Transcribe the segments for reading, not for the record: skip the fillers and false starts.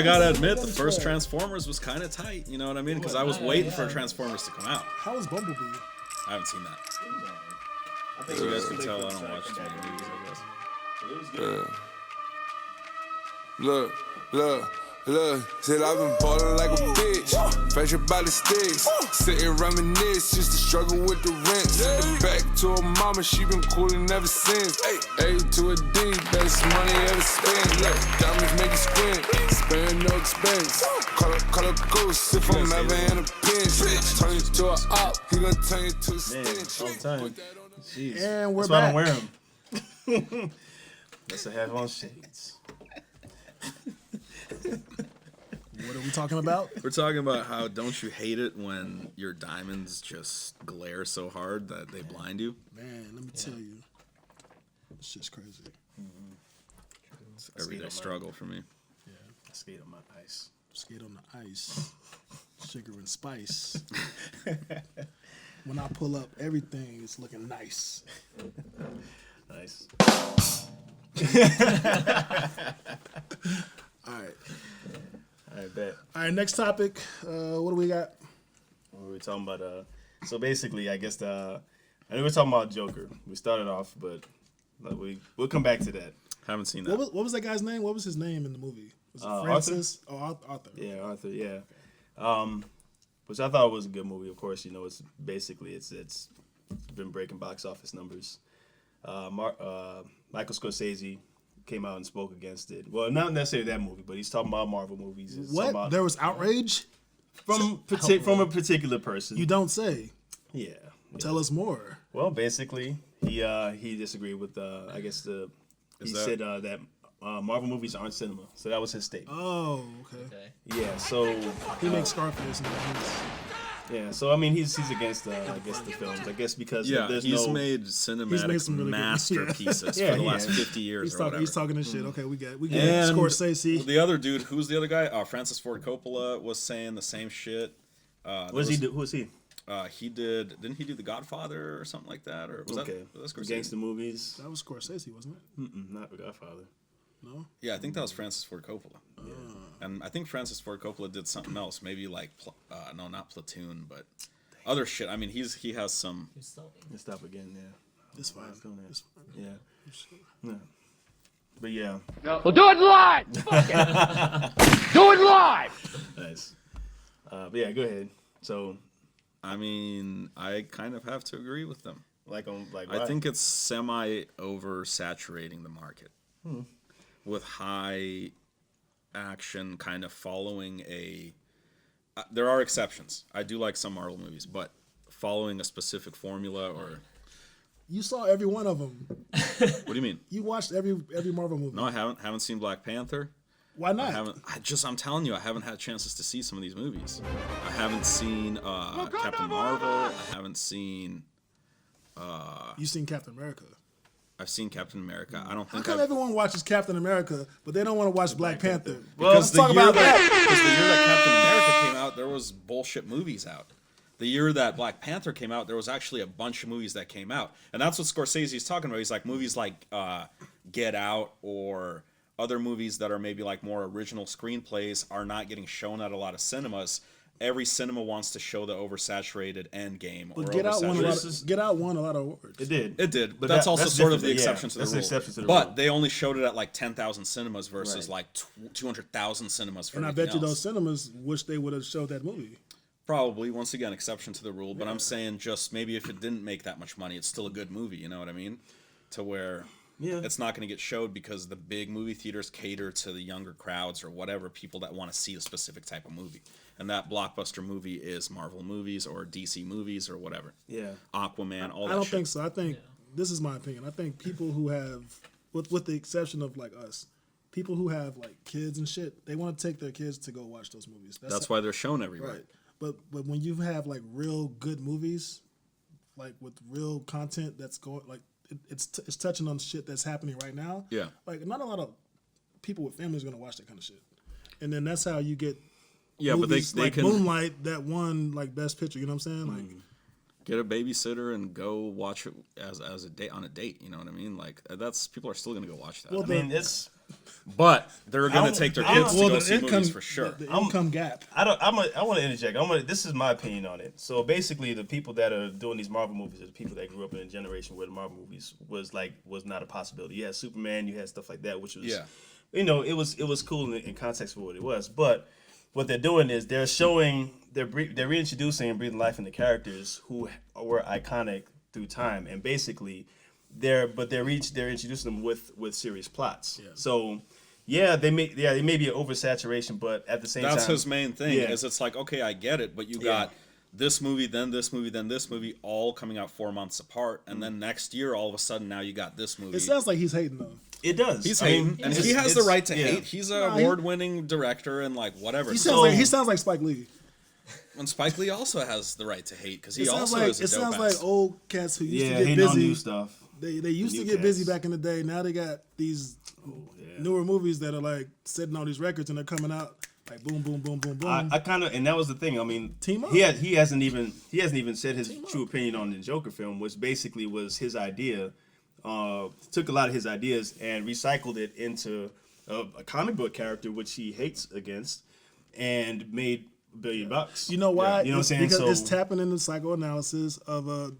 I gotta admit, the first Transformers was kind of tight. You know what I mean? Because I was waiting for Transformers to come out. How was Bumblebee? I haven't seen that. As you guys can tell, I don't watch too many movies, I guess. Look, said I've been ballin' like a bitch. Fresh up by the sticks. Sitting reminisce, used to struggle with the rents. Back to her mama, she been coolin' ever since. A to a D, best money ever spent. Look, diamonds make you squint. Sparing no expense. Call a ghost if I'm ever in a pinch. Turn you to a op, he gon' turn you to a stench. All the time. Jeez. And we're That's why I back. don't wear them. That's to have on shades. What are we talking about? We're talking about how don't you hate it when your diamonds just glare so hard that they blind you? Man, let me tell you. It's just crazy. It's everyday struggle for me. Yeah. Skate on my ice. Skate on the ice. Sugar and spice. When I pull up, everything is looking nice. Nice. All right. I bet. All right, next topic. What do we got? What were we talking about? So basically, I guess I know we're talking about Joker. We started off, but we'll come back to that. Haven't seen that. What was that guy's name? What was his name in the movie? Was it Arthur? Francis? Oh, Arthur. Yeah, Arthur. Yeah. Which I thought was a good movie. Of course, you know, it's basically it's been breaking box office numbers. Michael Scorsese came out and spoke against it. Well, not necessarily that movie, but he's talking about Marvel movies. He's talking What? about- There was outrage? from a particular person. You don't say. Yeah. Tell us more. Well, basically, he disagreed with I guess said that Marvel movies aren't cinema. So that was his statement. Oh, okay. Yeah. So He makes Scarface and movies. yeah. So I mean, he's against I guess the films. I guess because there's he's no. made cinematic some really good- masterpieces Yeah, for the he last has. 50 years or whatever. He's talking this shit. Okay, we get And Scorsese. the other dude, who's the other guy? Francis Ford Coppola was saying the same shit. What does he do? Who is he? Didn't he do The Godfather or something like that? Or was that Scorsese? Gangster movies? That was Scorsese, wasn't it? Not The Godfather. No. Yeah, I think that was Francis Ford Coppola. And I think Francis Ford Coppola did something else. Maybe like, no, not Platoon, but other shit. I mean, he has some. Let's stop again. Yeah. It's fine. It's fine. Yeah. But yeah. Well, do it live! Fuck it. Do it live! Nice. But yeah, go ahead. So, I mean, I kind of have to agree with them. I I think it's semi oversaturating the market with high action kind of following a. There are exceptions. I do like some Marvel movies, but following a specific formula or. You saw every one of them. What do you mean? You watched every Marvel movie. No, I haven't. Haven't seen Black Panther. Why not? I'm telling you, I haven't had chances to see some of these movies. I haven't seen Captain Marvel. I haven't seen. You seen Captain America. I've seen Captain America. I don't How think. come everyone watches Captain America, but they don't want to watch Black Panther? Well, Let's talk about that. Because the year that Captain America came out, there was bullshit movies out. The year that Black Panther came out, there was actually a bunch of movies that came out, and that's what Scorsese's talking about. He's like movies like Get Out or other movies that are maybe like more original screenplays are not getting shown at a lot of cinemas. Every cinema wants to show the oversaturated Endgame. But or Get Out won a lot of awards. It did. It did, but that's also sort of the exception to the that's rule. the exception to the but rule. they only showed it at like 10,000 cinemas versus like 200,000 cinemas for And I everything bet you those else. cinemas wish they would have showed that movie. Probably, once again, exception to the rule. But I'm saying just maybe if it didn't make that much money, it's still a good movie. You know what I mean? To where it's not going to get showed because the big movie theaters cater to the younger crowds or whatever, people that want to see a specific type of movie. And that blockbuster movie is Marvel movies or DC movies or whatever. Yeah. Aquaman, all that I don't shit. think so. I think this is my opinion. I think people who have, with the exception of like us, people who have like kids and shit, they want to take their kids to go watch those movies. That's why they're shown everywhere. Right. But when you have like real good movies, like with real content that's going like it's touching on shit that's happening right now. Yeah. Like not a lot of people with families are gonna watch that kind of shit, and then that's how you get. Yeah, movies but they like can Moonlight that won like Best Picture. You know what I'm saying? Like get a babysitter and go watch it as a date on a date. You know what I mean? Like that's people are still gonna go watch that. Well, I mean, it's But they're going to take their kids to go the see income, movies for sure. The income gap. I want to interject. This is my opinion on it. So basically, the people that are doing these Marvel movies are the people that grew up in a generation where the Marvel movies was not a possibility. You had Superman, you had stuff like that, which was, you know, it was cool in context for what it was. But what they're doing is they're reintroducing and breathing life into characters who were iconic through time, and basically they're introducing them with serious plots. Yeah. So. Yeah, they may be an oversaturation, but at the same time, that's his main thing. Is it's like, okay, I get it, but you got this movie, then this movie, then this movie, all coming out 4 months apart, and then next year, all of a sudden, now you got this movie. It sounds like he's hating though. It does. He's hating, and he has the right to hate. He's an award-winning director, and like whatever. He sounds like Spike Lee. And Spike Lee also has the right to hate because he also is a dope ass. It sounds like old cats who used to get busy. On new stuff. They used to get busy back in the day. Now they got these newer movies that are like setting all these records and they're coming out like boom, boom, boom, boom, boom. I kind of, and that was the thing. I mean, T.Mo? he hasn't even said his true opinion on the Joker film, which basically was his idea. Took a lot of his ideas and recycled it into a comic book character which he hates against, and made $1 billion. You know why? You know what I'm saying? Because it's tapping into psychoanalysis of a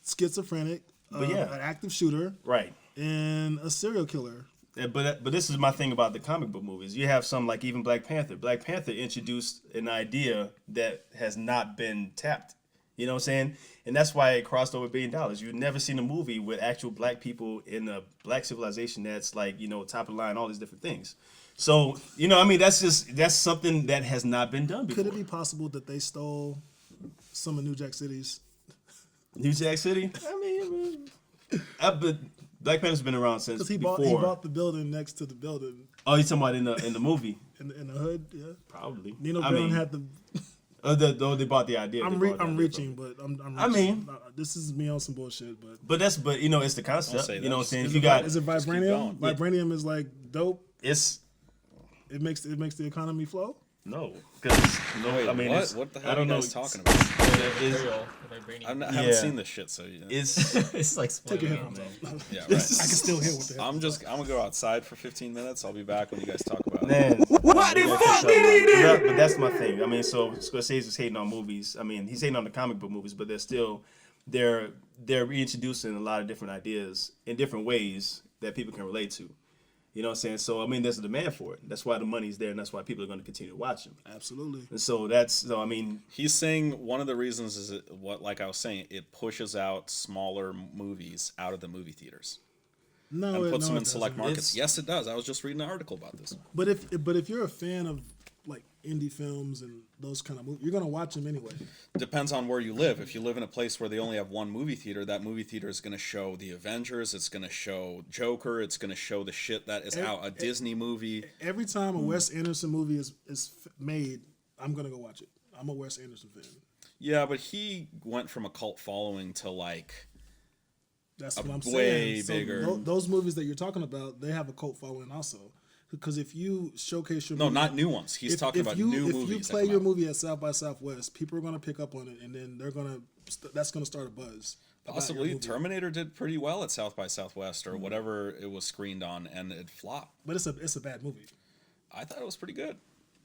schizophrenic, an active shooter, right, and a serial killer. But this is my thing about the comic book movies. You have some like even Black Panther. Black Panther introduced an idea that has not been tapped. You know what I'm saying? And that's why it crossed over $1 billion. You've never seen a movie with actual black people in a black civilization that's like, you know, top of the line, all these different things. So, you know, I mean, that's something that has not been done before. Could it be possible that they stole some of New Jack City's? New Jack City? I mean, but Black Panther's been around since before. He bought the building next to the building. Oh, you're talking about in the movie? in the hood, yeah. Probably. Nino Brown had the. They bought the idea. I'm reaching, but I'm reaching. I mean, this is me on some bullshit, but you know, it's the concept. You know what I'm saying? Is it vibranium? Vibranium is like dope. It makes the economy flow. No, because I mean, what the hell are you guys talking about? I haven't seen this shit, so it's like take your headphones off. Yeah, right. I can still hear what the hell. I'm gonna go outside for 15 minutes. I'll be back when you guys talk about it. Man, what the fuck did he do? But that's my thing. I mean, so Scorsese's hating on movies. I mean, he's hating on the comic book movies, but they're reintroducing a lot of different ideas in different ways that people can relate to. You know what I'm saying? So, I mean, there's a demand for it. That's why the money's there, and that's why people are going to continue to watch him. Absolutely. And so I mean... He's saying one of the reasons is, like I was saying, it pushes out smaller movies out of the movie theaters. And puts them in select markets. Yes, it does. I was just reading an article about this. But if you're a fan of, like, indie films and those kind of movies, you're going to watch them anyway. Depends on where you live. If you live in a place where they only have one movie theater, that movie theater is going to show The Avengers, it's going to show Joker, it's going to show the shit that is out, a Disney movie. Every time a Wes Anderson movie is made, I'm going to go watch it. I'm a Wes Anderson fan. Yeah, but he went from a cult following to like... That's what I'm saying. Way bigger. Those movies that you're talking about, they have a cult following also. Because if you showcase your movie, not new ones. He's talking about new movies. If you play your movie at South by Southwest, people are going to pick up on it, and then that's going to start a buzz. Possibly, Terminator did pretty well at South by Southwest or whatever it was screened on, and it flopped. But it's a bad movie. I thought it was pretty good.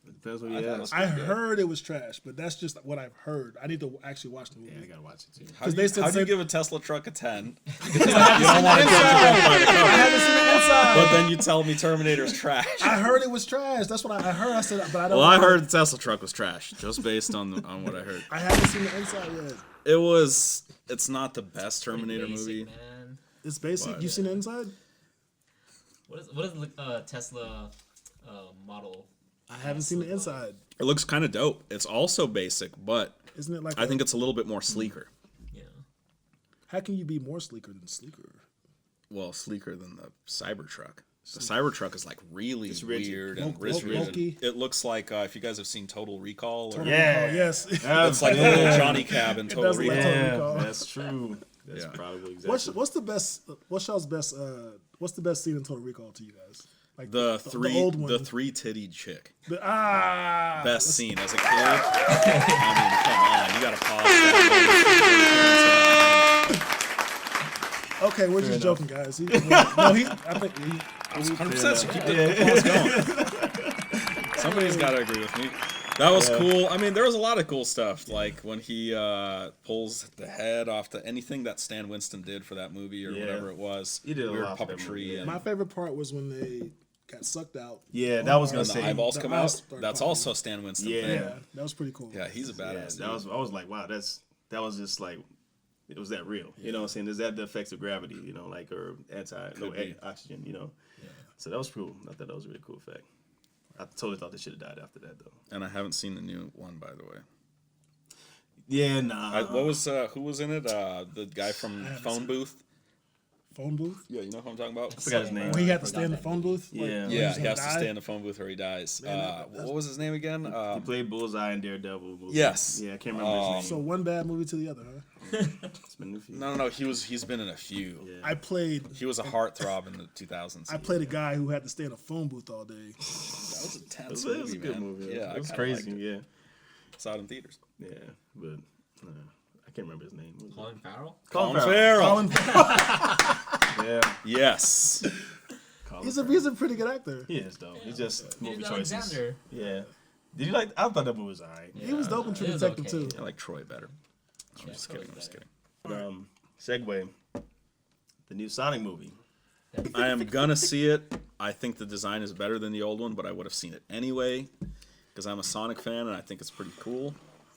Depends what you ask. I heard it was trash, but that's just what I've heard. I need to actually watch the movie. Yeah, I gotta watch it too. How do you give a Tesla truck a 10? You don't want to but then you tell me Terminator's trash. I heard it was trash. That's what I heard. I said, but I don't. Well, I heard the Tesla truck was trash, just based on what I heard. I haven't seen the inside yet. It's not the best Terminator movie. Man. It's basic. But, you seen the inside? What is the Tesla model? I haven't seen the inside. It looks kind of dope. It's also basic, but isn't it like I think it's a little bit more sleeker. Yeah. How can you be more sleeker than sleeker? Well, sleeker than the Cybertruck. The Cybertruck is like really weird and bulky. It looks like if you guys have seen Total Recall. Recall, yes. It's like a little Johnny Cab in Total Recall. Yeah, that's true. That's probably exactly. What's the best? What's y'all's best? What's the best scene in Total Recall to you guys? Like the three-tittied chick. Best scene as a kid. I mean, come on, you gotta pause that. Okay, we're just joking, guys. I think he. 100%. So keep the applause going. Somebody's got to agree with me. That was cool. I mean, there was a lot of cool stuff, like when he pulls the head off anything that Stan Winston did for that movie or whatever it was. He did a weird lot for that puppetry. movie, And My favorite part was when they got sucked out. Yeah, that was gonna when the say. eyeballs the come eyes out. start That's popping. also Stan Winston. Yeah. thing. Yeah, that was pretty cool. Yeah, he's a Yeah, badass. that was. I was like, wow, that was just like, it was that real. You know what I'm saying? Is that the effects of gravity? You know, like or be. oxygen. You know. Yeah. So that was cool. I thought that was a really cool effect. I totally thought they should have died after that though. And I haven't seen the new one, by the way. Yeah, nah. What was who was in it? The guy from Phone Booth. Phone booth? Yeah, you know who I'm talking about. I forgot his name. Where he had to stay in the phone booth? Yeah. when Yeah, was he gonna has to die? stay in the phone booth or he dies. What was his name again? He played Bullseye in Daredevil. Movie. Yes. Yeah, I can't remember his So name. one bad movie to the other, huh? It's been a few. No. He's been in a few. Yeah. I played He was a heartthrob in the 2000s. I played a guy who had to stay in a phone booth all day. That was a tense It was a good man. movie. Yeah, it was I kinda crazy. liked it. Yeah, Saw it in theaters. yeah, but I can't remember his name. What was Colin Farrell? it? Colin Farrell. Colin, Yeah, Yes. Colin he's Farrell. a pretty good actor. He is though. He's just movie He's choices. Alexander. Yeah. Did you like? I thought that movie was alright. He was dope in True it was Detective okay. too. I like Troy better. I'm just kidding. Segue. The new Sonic movie. I am gonna see it. I think the design is better than the old one, but I would have seen it anyway because I'm a Sonic fan and I think it's pretty cool.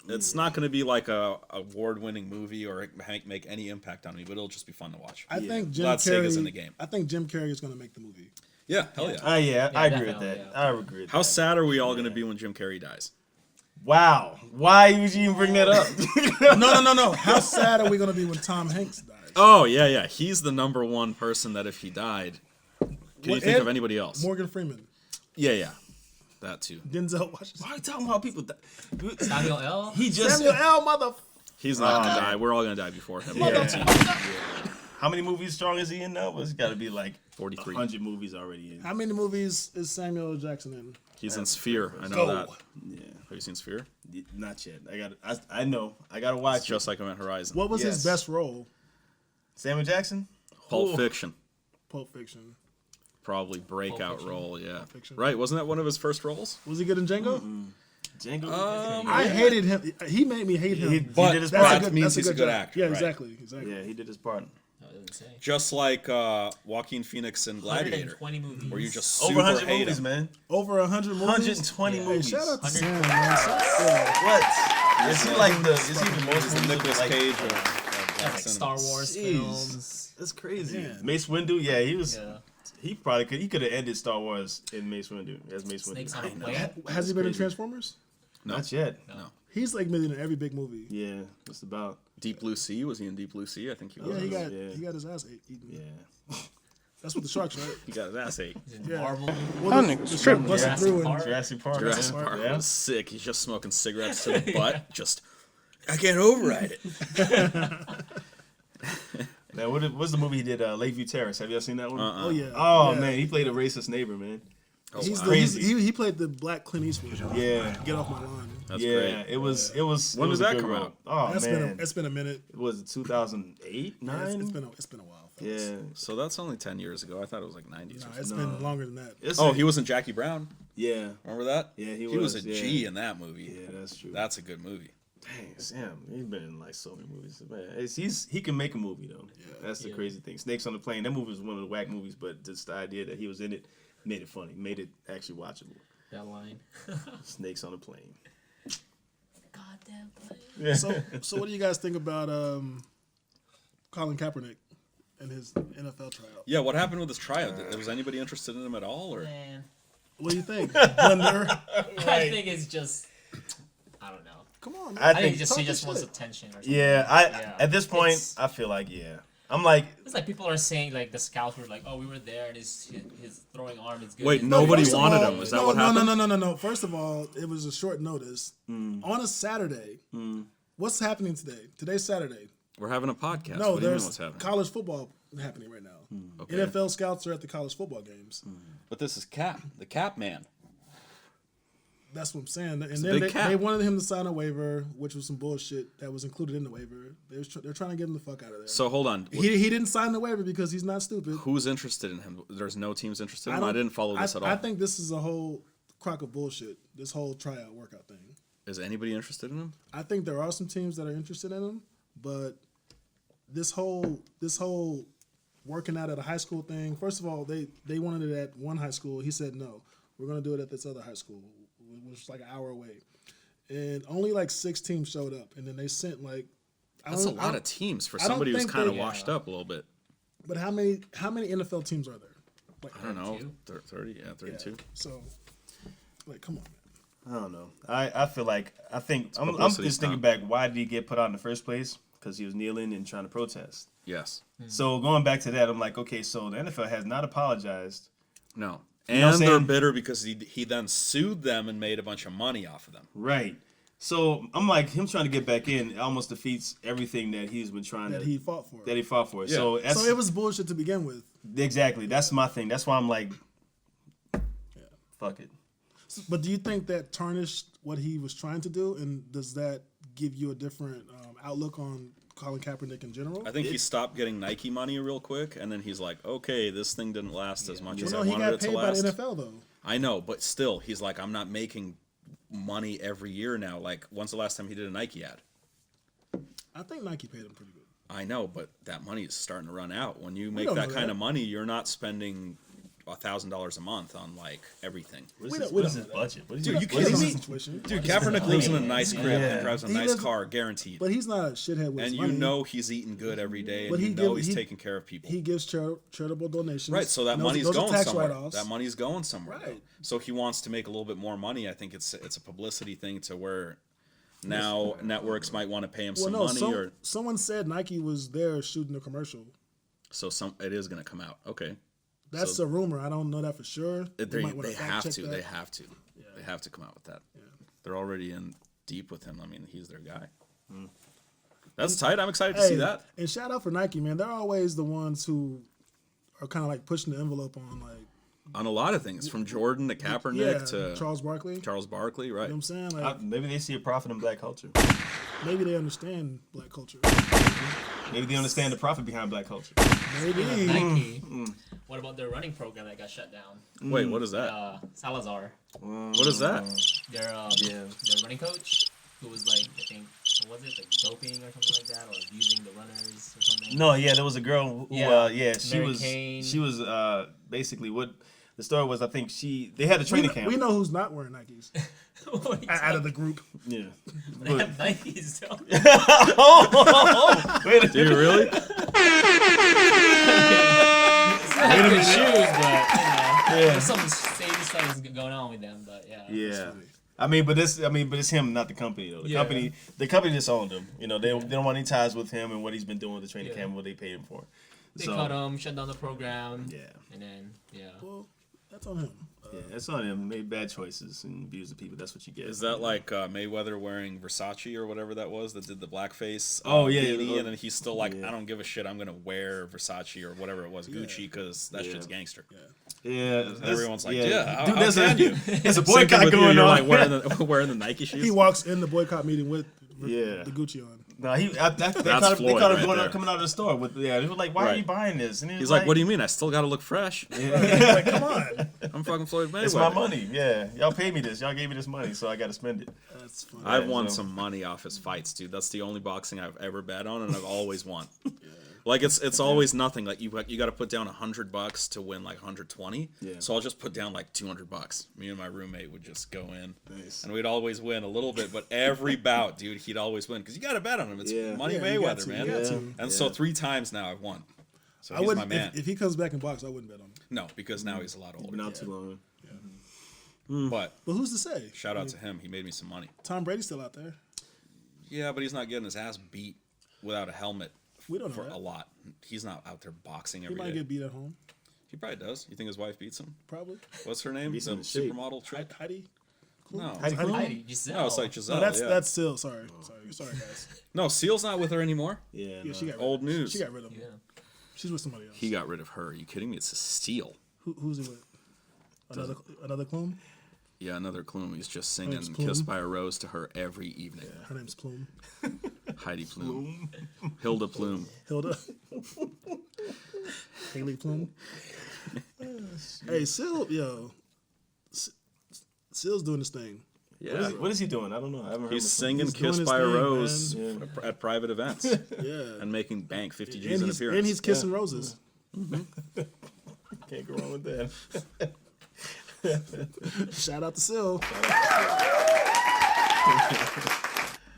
It's not going to be like a award-winning movie or make any impact on me, but it'll just be fun to watch. I think Jim Glad Carrey. Sega's in the game. I think Jim Carrey is going to make the movie. Yeah, hell yeah. I agree with that. definitely, I agree with How that. sad are we all going to be when Jim Carrey dies? Wow. Why would you even bring that up? No. How sad are we going to be when Tom Hanks dies? Oh, yeah. He's the number one person that if he died, can you think of anybody else? Morgan Freeman, Yeah. That too. Denzel Washington, Why are you talking about people? Samuel L. He just. Samuel L. Mother. He's not going to die. We're all going to die before him. How many movies strong is he in now? It's got to be like 43. 100 movies already in. How many movies is Samuel L. Jackson in? He's in Sphere. I know Go. that. Yeah. Have you seen Sphere? Not yet. I know. I gotta watch It's just like Event Horizon. What was his Yes. best role? Samuel Jackson. Pulp Ooh. Fiction. Pulp Fiction. Probably breakout Fiction. role, yeah. Fiction. Right, wasn't that one of his first roles? Was he good in Django? Django. I hated him. He made me hate him. He did his That's a part. good, means that's he's a good job. actor, Yeah, right. exactly. Yeah, he did his part. No, it doesn't say. Just like Joaquin Phoenix in Gladiator, 120 movies. where you just Over super 100 hate movies, him. man. Over 100 movies. 120 Yeah. Hey, movies. shout out to 100. Sam, man. What? Is he like the? Is he the most movies? Nicolas like, Cage. Yeah, like Star Wars Jeez. films. That's crazy. Yeah. Mace Windu. Yeah, he was. Yeah. He probably could. He could have ended Star Wars in Mace Windu as Mace Snakes Windu. on a plane. Has he been in crazy. Transformers? Not yet. No. He's like been in every big movie. Yeah, just about. Deep Blue Sea, was he in Deep Blue Sea? I think he was. Yeah, Yeah. he got his ass eaten. Yeah. That's with the sharks, right? He got his ass ate. He's in Yeah. Marvel. Well, the shark busted Jurassic through and Park. Jurassic Park. Jurassic yeah. Park Yeah. was sick. He's just smoking cigarettes to the butt. Just, I can't override it. Now, what's the movie he did? Lakeview Terrace. Have you ever seen that one? oh yeah. Oh yeah. man, he played a racist neighbor, man. He's wow. the, he's, he played the black Clint Eastwood. Yeah. Get off my lawn. That's yeah, great. it was. When it was did a that good come role. out? Oh That's man, it's been a minute. was it 2008, Yeah, 9? it's been a while. fellas. Yeah, So that's only 10 years ago. I thought it was like 90s. Nah, or something. it's been longer than that. It's Oh, a- he was in Jackie Brown. Yeah, Remember that? Yeah, he was was, a yeah. G in that movie. yeah, that's true. That's a good movie. Dang, Sam, he's been in like so many movies. Man, he can make a movie though. Yeah, that's the crazy thing. Snakes on the Plane. That movie was one of the whack movies, but just the idea that he was in it made it funny, made it actually watchable. That line. Snakes on the Plane. Goddamn plane. Yeah. So what do you guys think about Colin Kaepernick and his NFL tryout? Yeah, what happened with his tryout? Was anybody interested in him at all? Or Man. What do you think? Thunder? I think it's just. I don't know. Come on, man. I I think think. he talk just your wants shit. attention or something. Yeah, Yeah. at this point, It's- I feel like I'm like, It's like people are saying like the scouts were like, oh, we were there and his throwing arm is good. Wait, No, nobody First of wanted all- him. Is that no, what happened? No. First of all, it was a short notice. On a Saturday. What's happening today? Today's Saturday. We're having a podcast. No, what do you mean there's what's happening? college football happening right now. Okay. NFL scouts are at the college football games. But this is Cap, the Cap man. That's what I'm saying. And a then big cap. they wanted him to sign a waiver, which was some bullshit that was included in the waiver. They're trying to get him the fuck out of there. So hold on. He didn't sign the waiver because he's not stupid. Who's interested in him? There's no teams interested in him? I didn't follow this at all. I think this is a whole crock of bullshit, this whole tryout workout thing. Is anybody interested in him? I think there are some teams that are interested in him, but this whole working out at a high school thing, first of all, they wanted it at one high school. He said, no, we're going to do it at this other high school, which was like an hour away. And only like 6 teams showed up. And then they sent like... That's a lot of teams for somebody who's kind of washed up a little bit. But how many NFL teams are there? Like, I don't know. 30? Yeah, 32. Yeah. So, like, come on, man. I don't know. I think I'm publicity just thinking back. Why did he get put out in the first place? Because he was kneeling and trying to protest. Yes. So going back to that, I'm like, okay, so the NFL has not apologized. No. You know what And I'm they're saying? bitter because he then sued them and made a bunch of money off of them. Right. So I'm like, him trying to get back in almost defeats everything that he's been trying That he fought for. Yeah. So So it was bullshit to begin with. exactly. That's my thing. That's why I'm like, fuck it. But do you think that tarnished what he was trying to do? And does that give you a different outlook on Colin Kaepernick in general? I think he stopped getting Nike money real quick, and then he's like, okay, this thing didn't last as much as I he wanted got it to paid by last. the NFL, though. I know, but still, he's like, I'm not making money every year now. Like, when's the last time he did a Nike ad? I think Nike paid him pretty good. I know, but that money is starting to run out. When you make don't that know kind that. of money, you're not spending $1,000 a month on like everything. What don't is his know that. budget? What is Dude, he- you what is kidding his- me? Situation. Dude, Kaepernick lives in a nice crib Yeah. and drives a He nice lives- car, guaranteed. But he's not a shithead with And his you money. know he's eating good every day, and But you he know give- he's he- taking care of people. He gives charitable donations. Right, so that Those- money's those are going tax somewhere. write-offs. That money's going somewhere. Right. Though. So he wants to make a little bit more money. I think it's a publicity thing to where now networks might want to pay him Well, some no, money, or someone said Nike was there shooting a commercial. so it is going to come out. Okay, That's So- a rumor. I don't know that for sure. they You might wanna fact have check to. that. They have to. They have to come out with that. They're already in deep with him. I mean, he's their guy. That's tight. I'm excited to see that. And shout out for Nike, man. They're always the ones who are kind of like pushing the envelope on like On a lot of things, from Jordan to Kaepernick yeah, to Charles Barkley. Charles Barkley, right? You know what I'm saying? Like Maybe they see a profit in black culture. maybe they understand black culture. Maybe they understand the profit behind black culture. Maybe. Nike. What about their running program that got shut down? Wait, what is that? Salazar, What is that? their running coach, who was like, I think, what was it, like doping or something like that, or abusing the runners or something? No, yeah, there was a girl who, she Mary was, Kane. she was basically what the story was. I think they had a training camp. We know who's not wearing Nikes What are you out of the group. Yeah. They have Nikes, though. Do you really? Wait a minute. Shoes, but there's some shady stuff going on with them. But yeah, Yeah. I mean, but it's him, not the company though. The company just owned him. You know, they don't want any ties with him and what he's been doing with the training camp and what they paid him for. they cut him, shut down the program. Yeah. And then Well, that's on him. Yeah, it's on him. Made bad choices and abused the people. That's what you get. Is that like Mayweather wearing Versace or whatever that was that did the blackface? Oh, yeah, beanie, yeah. and then he's still like, I don't give a shit. I'm gonna wear Versace or whatever it was, Gucci, because that shit's gangster. Yeah. And everyone's like, Dude, how there's can you? There's a Same thing boycott with you, going you're on. like wearing the Nike shoes. He walks in the boycott meeting with Yeah. the Gucci on. No, they caught him Floyd right going there. out, coming out of the store with. Yeah, they were like, "Why are Right. you buying this?" And he was He's like, what do you mean? I still gotta look fresh. Like, come on. I'm fucking Floyd Mayweather. It's my money. Yeah, y'all paid me this. Y'all gave me this money, so I got to spend it. That's funny. I've won so- some money off his fights, dude. That's the only boxing I've ever bet on, and I've always won. Like it's always nothing. Like you got to put down $100 to win like 120. Yeah. So I'll just put down like $200. Me and my roommate would just go in, Nice. and we'd always win a little bit. But every bout, dude, he'd always win because you got to bet on him. It's Yeah. Money Yeah, you got Mayweather, to, man. you got to. And so 3 times now I've won. So I he's my wouldn't. man. If he comes back in box, I wouldn't bet on him. No, because now he's a lot Been older. out too long. But But who's to say? shout out to him. He made me some money. Tom Brady's still out there. Yeah, but he's not getting his ass beat without a helmet. We don't know For that. a lot. He's not out there boxing He every might day. get beat at home. He probably does. You think his wife beats him? Probably. What's her name? Beats The him in shape. supermodel trick? Heidi. No. Heidi Klum? Heidi, Giselle. No, it's like Giselle. No, that's yeah. that's still sorry guys. No, Seal's not with her anymore. Yeah, Yeah, she got Old rid of, news. She got rid of him. Yeah. She's with somebody else. He got rid of her. Are you kidding me? It's a steal. Who's he with? Another clone? Yeah, another Plume. He's just singing name's Plume. "Kissed by a Rose" to her every evening. Her name's Plume. Heidi Plume. Hilda Plume. Hilda. Haley Plume. Hey, Sill's doing this thing. Yeah. What is he doing? I don't know. I haven't heard He's him. singing He's doing "Kissed his by a thing, Rose" man. at private events Yeah. and making bank 50 G's And an he's, appearance. and he's kissing roses. Can't go wrong with that. Shout out to Sill.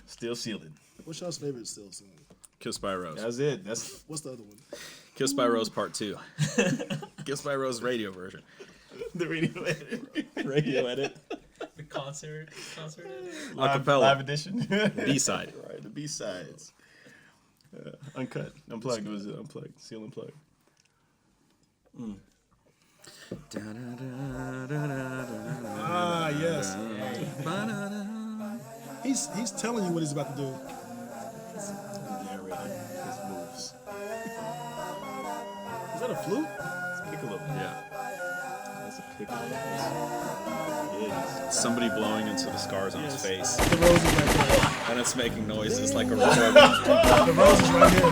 Still sealing. What's y'all's favorite Sill song? "Kissed by a Rose." That's it. That's What's the other one? "Kissed by a Rose Part 2." "Kissed by a Rose" radio version. the radio edit. Radio edit. The concert. Acapella. Live edition. B-side. Right, the B-sides. Uncut. Unplugged. Was it unplugged? Seal unplugged. Ah, yes. He's telling you what he's about to do. Narrating his moves. Is that a flute? Piccolo. Yeah. That's a piccolo. Yeah. Somebody blowing into the scars on his face. The rose is right there. And it's making noises like a robot. The rose is right here.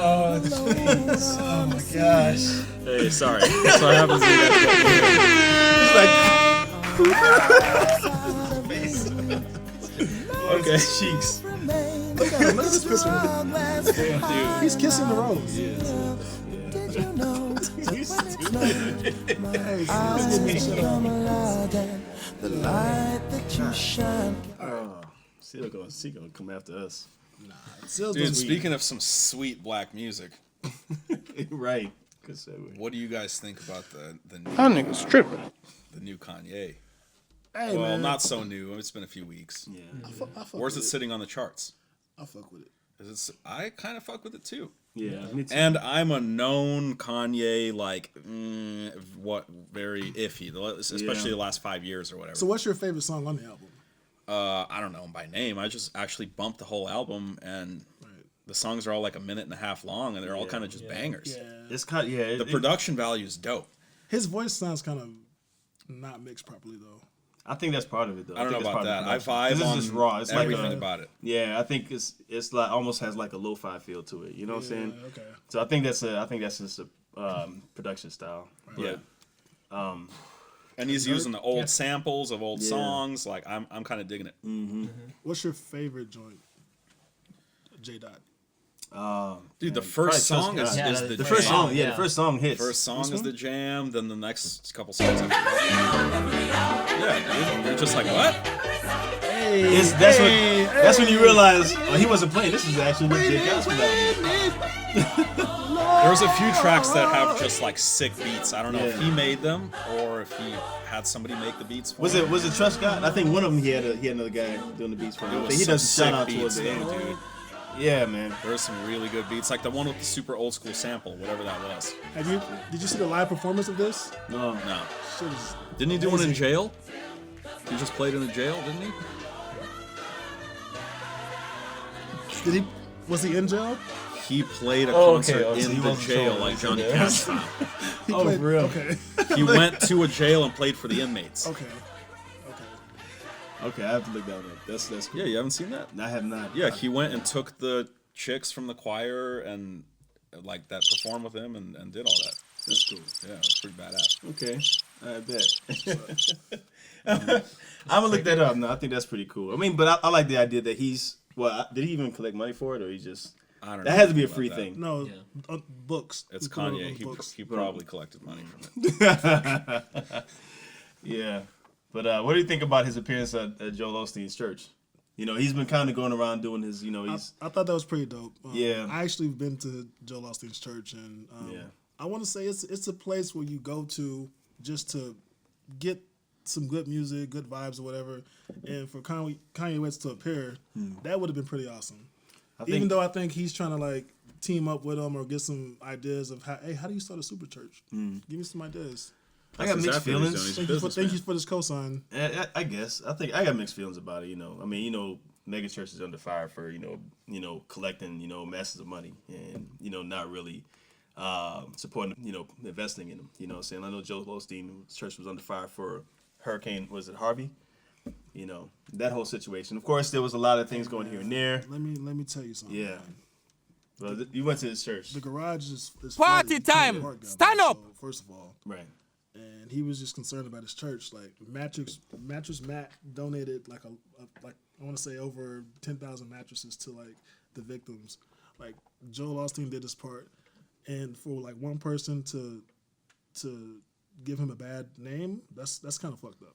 Oh, jeez. Oh my gosh. Hey, sorry. That's what happens when you guys get Okay. Cheeks. Look at him. Look at this picture. Damn, dude. He's kissing the rose. Hey, let's give me a shout out. Seal gonna come after us. Sill's Dude, doing speaking of some sweet black music, Right. Good segue. what do you guys think about the That nigga's tripping. new Kanye? Hey, Well, man. not so new. It's been a few weeks. Yeah. I fuck Where's with it sitting on the charts? I fuck with it. Is it? I kind of fuck with it too. Yeah. Me too. And I'm a known Kanye, like, very iffy, especially the last 5 years or whatever. So, what's your favorite song on the album? I don't know him by name. I just actually bumped the whole album, and the songs are all like a minute and a half long, and they're all kind of just bangers. Yeah. It's kind of, The production value is dope. His voice sounds kind of not mixed properly, though. I think that's part of it, though. I don't know think that's about part that. of the I production. 'Cause vibe on it's just raw. It's everything like about it. Yeah, I think it's like almost has like a lo-fi feel to it. You know what I'm saying? Okay. So I think that's just a production style. Yeah. And he's using the old samples of old songs. Like I'm kind of digging it. What's your favorite joint? J.Dot. Dude, the first song is Yeah, the The first jam. song, the first song hits. First song is the jam. Then the next couple songs. After that. Yeah, dude. You're just like, what? That's when you realize he wasn't playing. This was actually legit gospel album. There's a few tracks that have just like sick beats. I don't know if he made them or if he had somebody make the beats for him. Was it Trust God? I think one of them he had another guy doing the beats for him. It was He some does a sick shout out beats towards the though, end. dude. Yeah, man. There's some really good beats, like the one with the super old school sample, whatever that was. Did you see the live performance of this? No. No, Shit is didn't he do one in jail? He just played in a jail, didn't he? Was he in jail? He played a Oh, concert okay. So he in the wasn't jail, told like he Johnny did. Cash style. He Oh, played, for real? Okay. He went to a jail and played for the inmates. Okay. Okay, I have to look that up. That's cool. Yeah, you haven't seen that? I have not. Yeah, he went and took the chicks from the choir and like that performed with him and did all that. That's cool. Yeah, it was pretty badass. Okay, I bet. I'm gonna look that up. No, I think that's pretty cool. I mean, but I like the idea that he's. Well, did he even collect money for it, or he just? I don't know. That has to be a about free that. thing. No, Yeah. books. It's We put it on Kanye. books. He probably collected money from it. Yeah, but what do you think about his appearance at Joel Osteen's church? You know, he's been kind of going around doing his. You know, he's. I thought that was pretty dope. Yeah. I actually been to Joel Osteen's church, and Yeah. I want to say it's a place where you go to just to get some good music, good vibes, or whatever. And for Kanye West to appear, that would have been pretty awesome. Even though I think he's trying to like team up with him or get some ideas of how do you start a super church? Give me some ideas. I got mixed exactly what he's doing. feelings. He's a Thank you businessman. for this cosign. I guess I think I got mixed feelings about it. You know, I mean, you know, mega church is under fire for you know collecting masses of money and not really supporting investing in them. You know what I'm saying? I know Joel Osteen's church was under fire for Hurricane, was it Harvey? You know, that whole situation. Of course, there was a lot of things going here and there. Let me tell you something. Yeah. Well, you went to his church. The garage is Party flooded. You can't time! get a heart gun. Stand up! So, first of all, Right. and he was just concerned about his church. Like mattress Matt donated like like I want to say over 10,000 mattresses to like the victims. Like Joel Osteen did his part, and for like one person to give him a bad name, that's kind of fucked up.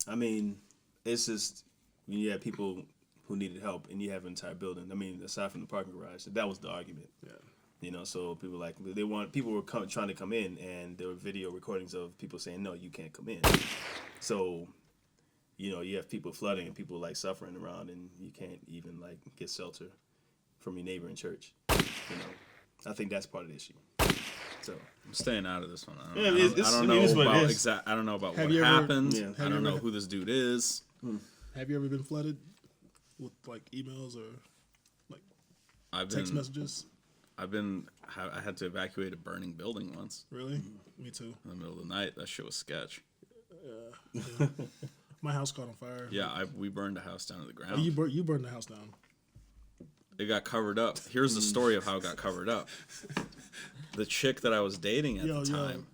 I mean, it's just when you have people who needed help and you have an entire building. I mean, aside from the parking garage, that was the argument. Yeah. You know, so people were trying to come in, and there were video recordings of people saying, "No, you can't come in." So, you know, you have people flooding and people like suffering around, and you can't even like get shelter from your neighbor in church. You know, I think that's part of the issue. So I'm staying out of this one. I Yeah, don't, it's- I don't it know is what it about is. I don't know about Have what you ever- happened. Yeah. I don't know who this dude is. Have you ever been flooded with like emails or like I've text been messages? I had to evacuate a burning building once Really? Me too. in the middle of the night. That shit was sketch. My house caught on fire. Yeah, we burned a house down to the ground. Oh, you burned the house down. It got covered up. Here's the story of how it got covered up. The chick that I was dating at the time.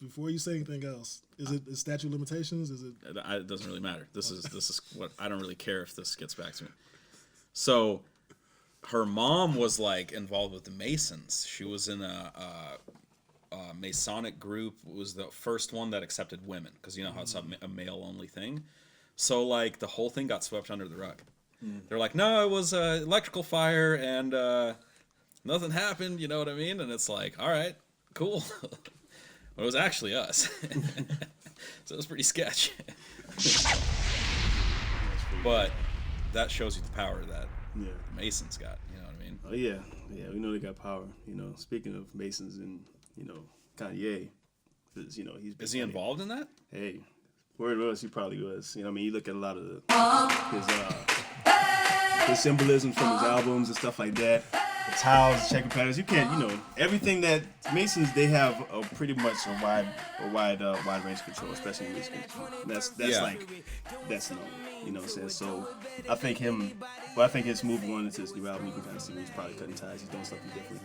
Before you say anything else, is it statute of limitations? Is it? It doesn't really matter. This is what I don't really care if this gets back to me. So, her mom was like involved with the Masons. She was in a Masonic group. It was the first one that accepted women because you know how it's a male only thing. So like the whole thing got swept under the rug. They're like, no, it was an electrical fire and nothing happened. You know what I mean? And it's like, all right, cool. But it was actually us. So it was pretty sketch. But that shows you the power that the Masons got. You know what I mean? Oh yeah, we know they got power. You know, speaking of Masons and Kanye, because he's Is he involved in that? Hey, word was he probably was. You know, I mean, you look at a lot of his symbolism from his albums and stuff like that. The tiles, checking patterns. You can't, everything that Masons, they have pretty much a wide range of control, especially in music. That's known. You know what I'm saying? So I think his move going into this new album, you can kind of see he's probably cutting ties. He's doing something different.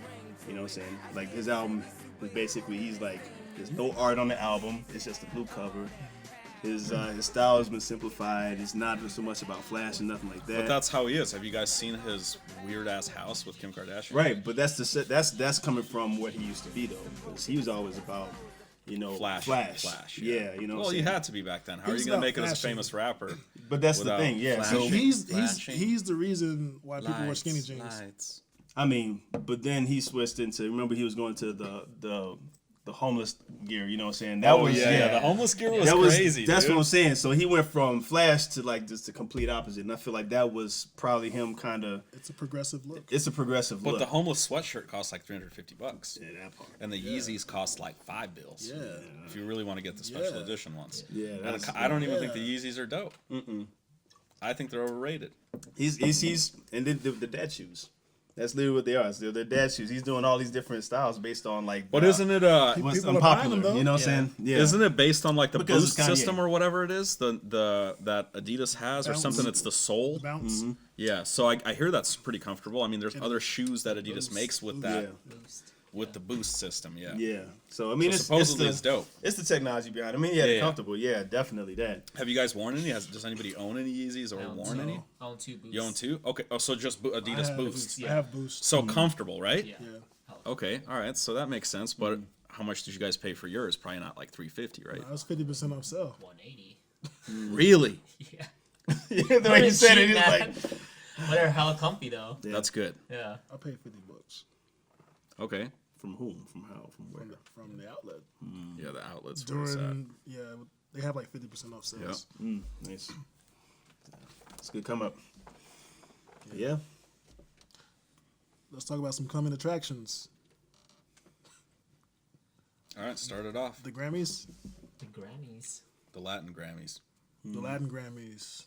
You know what I'm saying? Like his album is basically, he's like, there's no art on the album. It's just a blue cover. His style has been simplified. It's not so much about flash and nothing like that. But that's how he is. Have you guys seen his weird ass house with Kim Kardashian? Right, but that's coming from what he used to be though, because he was always about flash. Yeah, Well, you had to be back then. How are He's you gonna about make it as a fashion. famous rapper? But that's the without thing, yeah. So flashing? He's the reason why people wear Lights, skinny jeans. lights. I mean, but then he switched into. Remember, he was going to the homeless gear. You know what I'm saying? That was The homeless gear was crazy. That's dude. what I'm saying. So he went from flash to like just the complete opposite, and I feel like that was probably him kind of. It's a progressive look. It's a progressive But look. the homeless sweatshirt costs like $350. Yeah, that part. And the Yeezys cost like $5. Yeah. If you really want to get the special Yeah. edition ones. Yeah, And that's- I don't even think yeah. the Yeezys are dope. I think they're overrated. He's and then the dad shoes. That's literally what they are. They're dad shoes. He's doing all these different styles based on like. But isn't it what's People are buying them, unpopular? though. You know what I'm saying? Yeah. Isn't it based on like the Because Boost it's Kanye. system or whatever it is? The that Adidas has or Bounce. something. It's the sole. Bounce. Yeah. So I hear that's pretty comfortable. I mean, there's other shoes that Adidas Boost. makes with Yeah. that with the Boost system. Yeah. Yeah. So I mean, So it's supposedly the, it's dope. It's the technology behind it. I mean, yeah, Yeah, they're yeah. comfortable. Yeah, definitely that. Have you guys worn any? Does anybody own any Yeezys or worn any? I own 2 boots. You own 2? Okay. Oh, so just I Adidas have Boost. I have Boost. So comfortable, right? Yeah. yeah. Okay. All right. So that makes sense. But how much did you guys pay for yours? Probably not like $350, right? I was 50% off sale. 180. Really? Yeah. Yeah, the way you said it, it's like. But they're hella comfy though. Yeah. That's good. Yeah. I paid $50 Okay. From whom? From how? From where? from the outlet. Yeah, the outlets where it's at. During they have like 50% off sales. Nice. It's a good come up. Yeah. Let's talk about some coming attractions. All right, start it off. The Grammys, The grannies. The Latin Grammys. the Latin Grammys.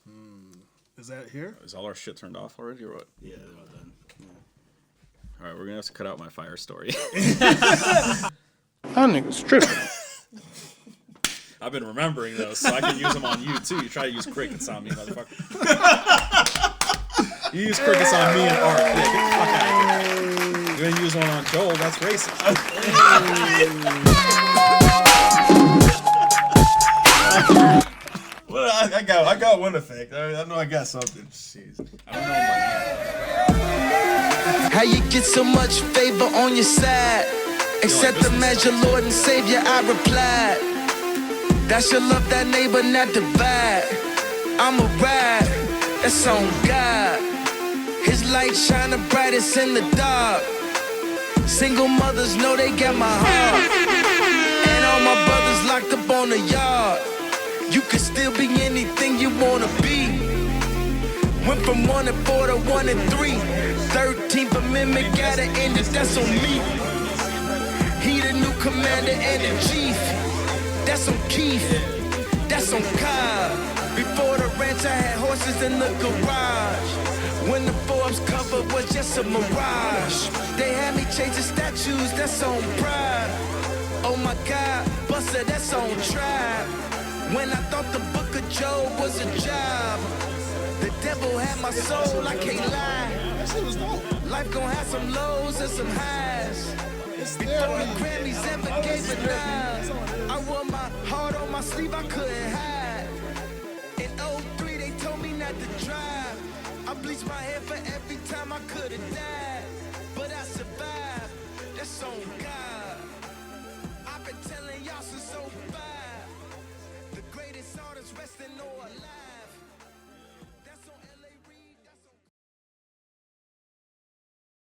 Is that here? Is all our shit turned off already or what? Yeah, they're all done. Yeah. All right, we're gonna have to cut out my fire story. That nigga's tripping. I've been remembering those, so I can use them on you too. You try to use crickets on me, motherfucker. You use crickets on me and Art. Yeah, get the fuck out of here. You didn't use one on Joel. That's racist. Well, I got one effect. I know I got something. Jeez. I don't know about How you get so much favor on your side? Accept them as your Lord and Savior, I replied. That's your love, that neighbor, not divide. I'm a ride, that's on God. His light shine the brightest in the dark. Single mothers know they got my heart. And all my brothers locked up on the yard. You can still be anything you wanna be. Went from 1 and 4 to 1 and 3. 13th Amendment gotta end it, that's on me. He the new commander and in chief. That's on Keith, that's on Cobb. Before the ranch I had horses in the garage. When the Forbes cover was just a mirage. They had me chasing statues, that's on Pride. Oh my God, Buster, that's on Tribe. When I thought the book of Job was a job. The devil had my soul, I can't lie. Life gon' have some lows and some highs. Before the Grammys ever gave a nod, I wore my heart on my sleeve, I couldn't hide. In 03 they told me not to drive. I bleached my hair for every time I could've died. But I survived, that's on God.